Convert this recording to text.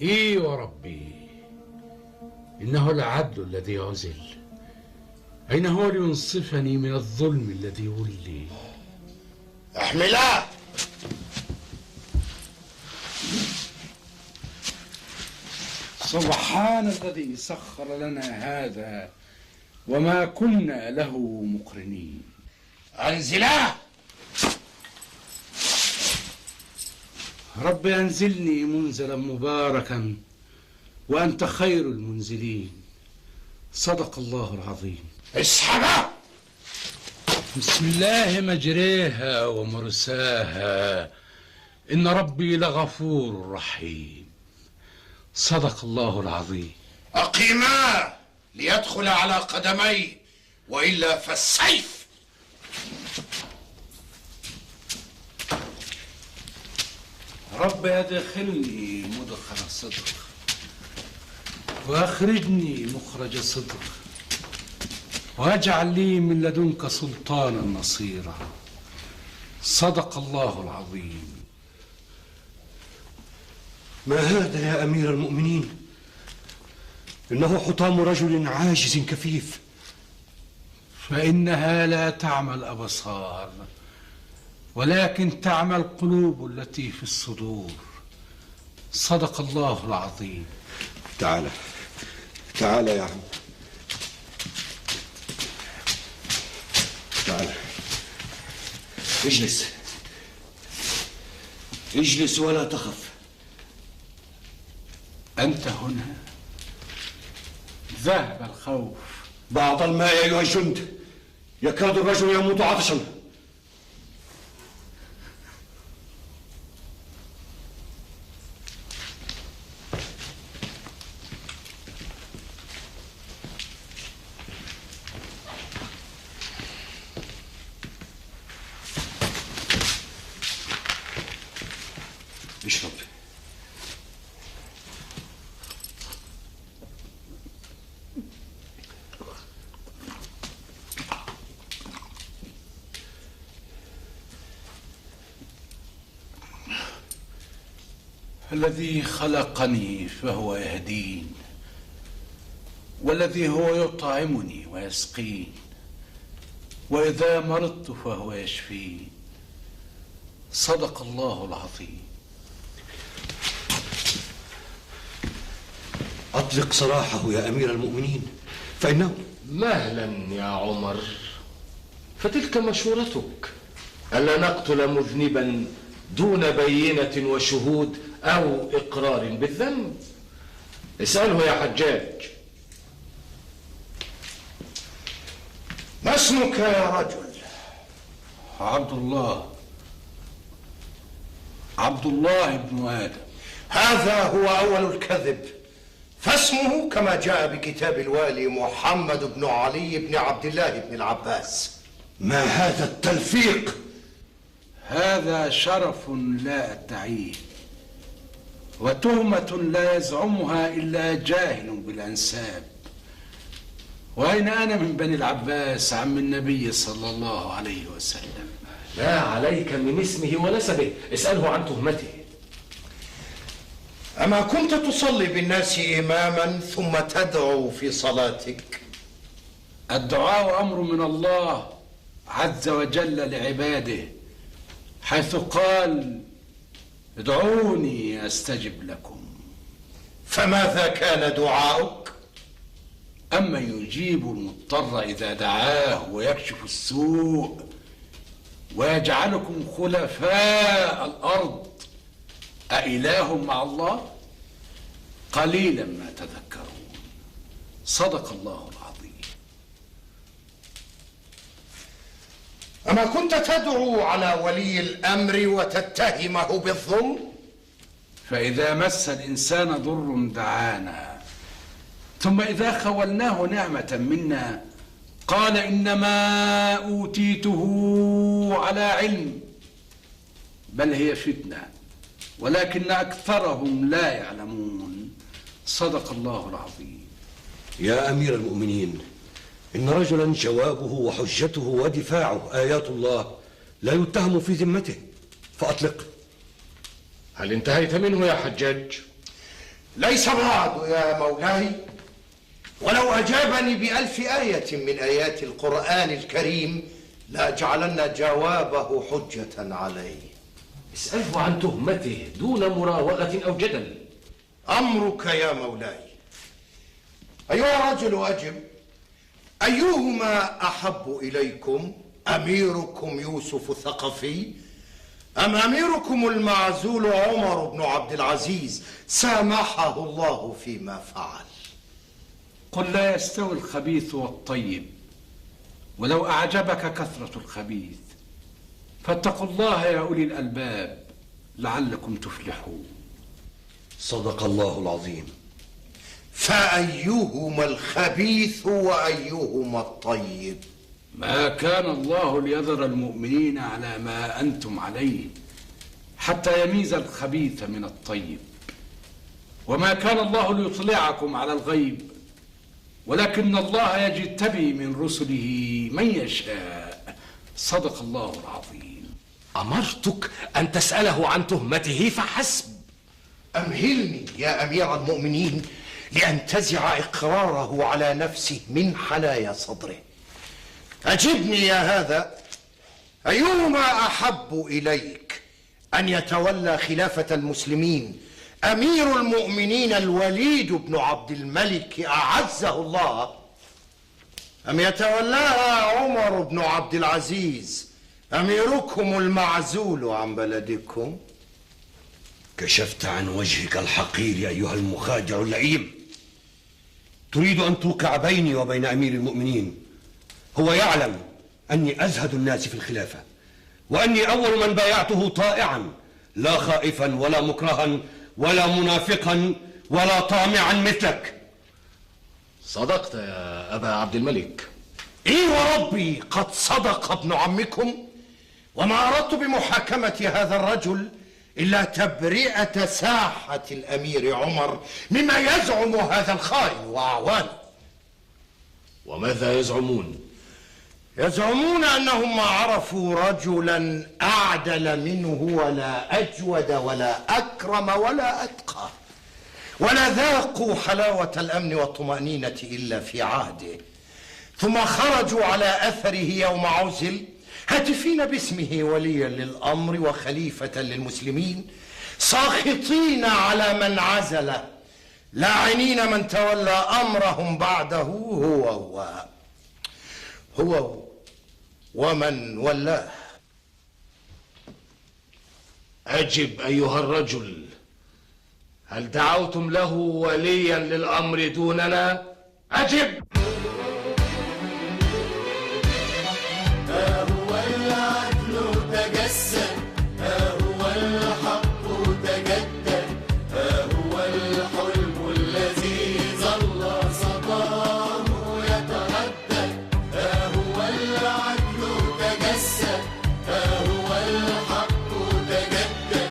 إيه وربي، إنه العدل الذي عزل، أين هو لينصفني من الظلم الذي ولي؟ احملاه. سبحان الذي سخر لنا هذا وما كنا له مقرنين. انزلاه. رب أنزلني منزلا مباركا وأنت خير المنزلين. صدق الله العظيم. اسحبها. بسم الله مجريها ومرساها، إن ربي لغفور رحيم. صدق الله العظيم. أقيماه ليدخل على قدمي، وإلا فالسيف. رب أدخلني مدخل صدق وأخرجني مخرج صدق، واجعل لي من لدنك سلطانا نصيرا. صدق الله العظيم. ما هذا يا أمير المؤمنين؟ إنه حطام رجل عاجز كفيف. فإنها لا تعمى الأبصار، ولكن تعمى القلوب التي في الصدور. صدق الله العظيم. تعال تعال يا عم، تعال. اجلس اجلس ولا تخف. أنت هنا؟ ذهب الخوف. بعض الماء أيها الجند، يكاد الرجل يموت عطشا. اشرب. الذي خلقني فهو يهدين، والذي هو يطعمني ويسقين، وإذا مرضت فهو يشفين. صدق الله العظيم. أطلق سراحه يا أمير المؤمنين، فإنه... مهلا يا عمر، فتلك مشورتك، ألا نقتل مذنبا دون بينة وشهود أو إقرار بالذنب. اسأله يا حجاج. ما اسمك يا رجل؟ عبد الله. عبد الله بن آدم. هذا هو أول الكذب، فاسمه كما جاء بكتاب الوالي محمد بن علي بن عبد الله بن العباس. ما هذا التلفيق؟ هذا شرف لا أدعيه، وتهمة لا يزعمها إلا جاهل بالأنساب. وأين أنا من بني العباس عم النبي صلى الله عليه وسلم؟ لا عليك من اسمه ونسبه، اسأله عن تهمته. أما كنت تصلي بالناس إماما ثم تدعو في صلاتك؟ الدعاء أمر من الله عز وجل لعباده، حيث قال: ادعوني أستجب لكم. فماذا كان دعاؤك؟ أما يجيب المضطر إذا دعاه ويكشف السوء ويجعلكم خلفاء الأرض أإله مع الله؟ قليلا ما تذكرون. صدق الله العظيم. أما كنت تدعو على ولي الأمر وتتهمه بالظلم؟ فإذا مس الإنسان ضر دعانا، ثم إذا خولناه نعمة منا قال إنما أوتيته على علم، بل هي فتنة ولكن أكثرهم لا يعلمون. صدق الله العظيم. يا أمير المؤمنين، إن رجلا جوابه وحجته ودفاعه آيات الله لا يتهم في ذمته، فأطلق. هل انتهيت منه يا حجاج؟ ليس بعد يا مولاي، ولو أجابني ب1000 آية من آيات القرآن الكريم لأجعلن جوابه حجة عليه. اسأله عن تهمته دون مراوغة أو جدل. أمرك يا مولاي. أيها الرجل أجب، أيهما أحب إليكم، أميركم يوسف الثقفي أم أميركم المعزول عمر بن عبد العزيز سامحه الله فيما فعل؟ قل لا يستوي الخبيث والطيب، ولو أعجبك كثرة الخبيث، فاتقوا الله يا أولي الألباب لعلكم تفلحون. صدق الله العظيم. فأيهما الخبيث وأيهما الطيب؟ ما كان الله ليذر المؤمنين على ما أنتم عليه حتى يميز الخبيث من الطيب، وما كان الله ليطلعكم على الغيب، ولكن الله يجتبي من رسله من يشاء. صدق الله العظيم. أمرتك أن تسأله عن تهمته فحسب. أمهلني يا أمير المؤمنين لأنتزع إقراره على نفسه من حنايا صدره. أجبني يا هذا، أيهما أحب إليك، أن يتولى خلافة المسلمين أمير المؤمنين الوليد بن عبد الملك أعزه الله، أم يتولاها عمر بن عبد العزيز أميركم المعزول عن بلدكم؟ كشفت عن وجهك الحقير أيها المخادع اللئيم. تريد أن توقع بيني وبين أمير المؤمنين. هو يعلم أني أزهد الناس في الخلافة، وأني أول من بايعته طائعا، لا خائفا ولا مكرها ولا منافقا ولا طامعا مثلك. صدقت يا أبا عبد الملك. إيه وربي قد صدق ابن عمكم، وما أردت بمحاكمة هذا الرجل إلا تبرئة ساحة الأمير عمر مما يزعم هذا الخائن وأعوانه. وماذا يزعمون؟ يزعمون أنهم ما عرفوا رجلا أعدل منه ولا أجود ولا أكرم ولا أتقى، ولا ذاقوا حلاوة الأمن والطمأنينة إلا في عهده، ثم خرجوا على أثره يوم عزل هاتفين باسمه وليا للأمر وخليفة للمسلمين، ساخطين على من عزله، لاعنين من تولى أمرهم بعده هو ومن ولاه. أجب أيها الرجل، هل دعوتم له وليا للأمر دوننا؟ أجب.